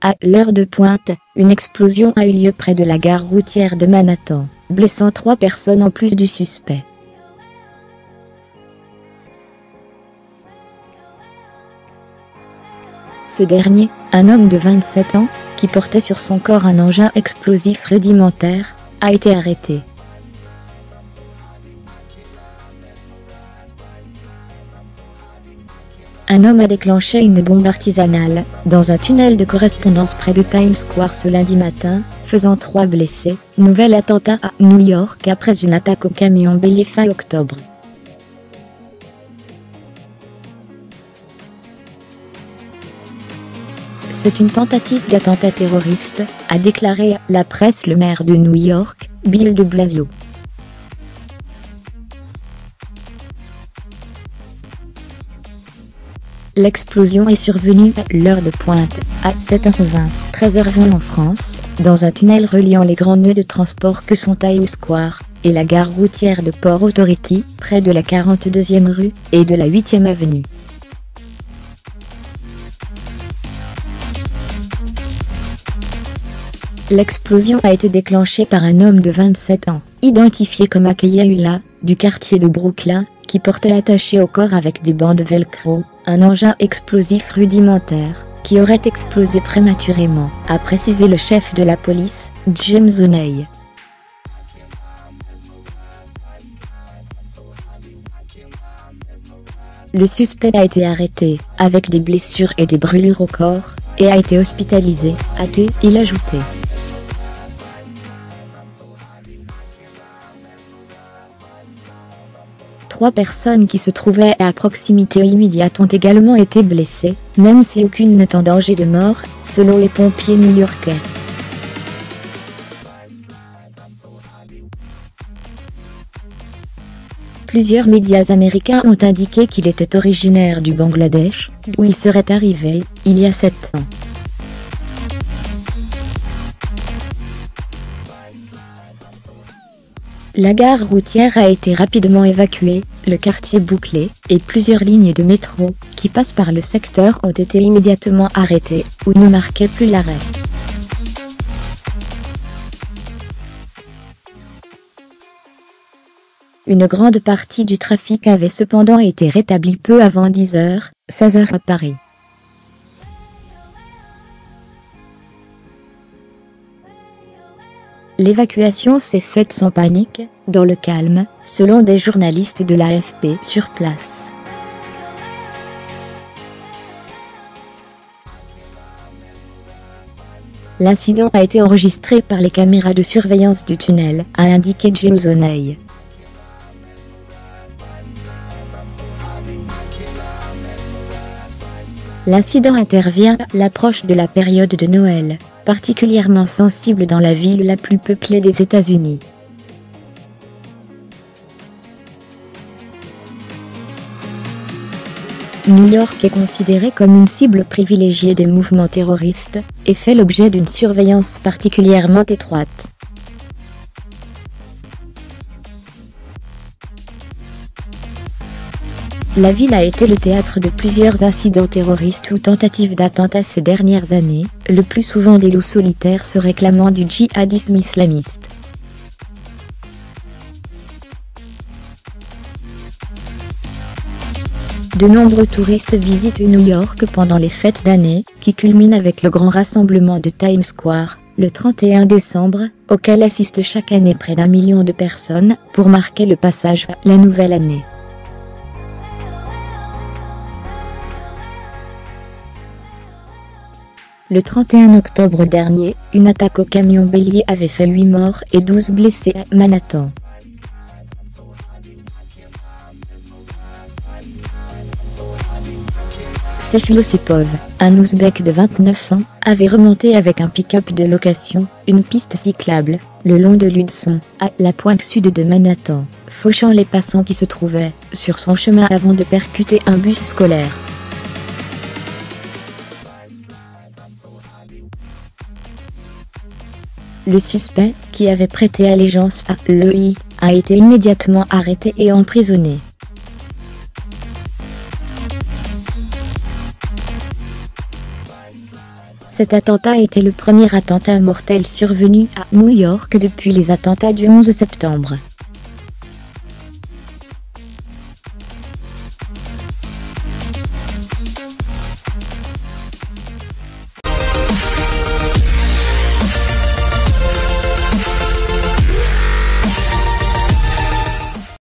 À l'heure de pointe, une explosion a eu lieu près de la gare routière de Manhattan, blessant 3 personnes en plus du suspect. Ce dernier, un homme de 27 ans, qui portait sur son corps un engin explosif rudimentaire, a été arrêté. Un homme a déclenché une bombe artisanale dans un tunnel de correspondance près de Times Square ce lundi matin, faisant 3 blessés. Nouvel attentat à New York après une attaque au camion bélier fin octobre. C'est une tentative d'attentat terroriste, a déclaré à la presse le maire de New York, Bill de Blasio. L'explosion est survenue à l'heure de pointe, à 7h20, 13h20 en France, dans un tunnel reliant les grands nœuds de transport que sont Times Square et la gare routière de Port Authority, près de la 42e rue et de la 8e avenue. L'explosion a été déclenchée par un homme de 27 ans, identifié comme Akayaula, du quartier de Brooklyn, qui portait attaché au corps avec des bandes velcro, un engin explosif rudimentaire, qui aurait explosé prématurément, a précisé le chef de la police, James O'Neill. Le suspect a été arrêté, avec des blessures et des brûlures au corps, et a été hospitalisé, a-t-il ajouté. Trois personnes qui se trouvaient à proximité immédiate ont également été blessées, même si aucune n'est en danger de mort, selon les pompiers new-yorkais. Plusieurs médias américains ont indiqué qu'il était originaire du Bangladesh, d'où il serait arrivé, il y a 7 ans. La gare routière a été rapidement évacuée, le quartier bouclé, et plusieurs lignes de métro, qui passent par le secteur ont été immédiatement arrêtées, ou ne marquaient plus l'arrêt. Une grande partie du trafic avait cependant été rétablie peu avant 10h, 16h à Paris. L'évacuation s'est faite sans panique, dans le calme, selon des journalistes de l'AFP sur place. L'incident a été enregistré par les caméras de surveillance du tunnel, a indiqué James O'Neill. L'incident intervient à l'approche de la période de Noël, particulièrement sensible dans la ville la plus peuplée des États-Unis. New York est considérée comme une cible privilégiée des mouvements terroristes, et fait l'objet d'une surveillance particulièrement étroite. La ville a été le théâtre de plusieurs incidents terroristes ou tentatives d'attentats ces dernières années, le plus souvent des loups solitaires se réclamant du djihadisme islamiste. De nombreux touristes visitent New York pendant les fêtes d'année, qui culminent avec le grand rassemblement de Times Square, le 31 décembre, auquel assistent chaque année près d'1 million de personnes, pour marquer le passage à la nouvelle année. Le 31 octobre dernier, une attaque au camion bélier avait fait 8 morts et 12 blessés à Manhattan. Seyfullo Saipov, un Ouzbek de 29 ans, avait remonté avec un pick-up de location, une piste cyclable, le long de l'Hudson, à la pointe sud de Manhattan, fauchant les passants qui se trouvaient sur son chemin avant de percuter un bus scolaire. Le suspect, qui avait prêté allégeance à l'EI, a été immédiatement arrêté et emprisonné. Cet attentat était le premier attentat mortel survenu à New York depuis les attentats du 11 septembre.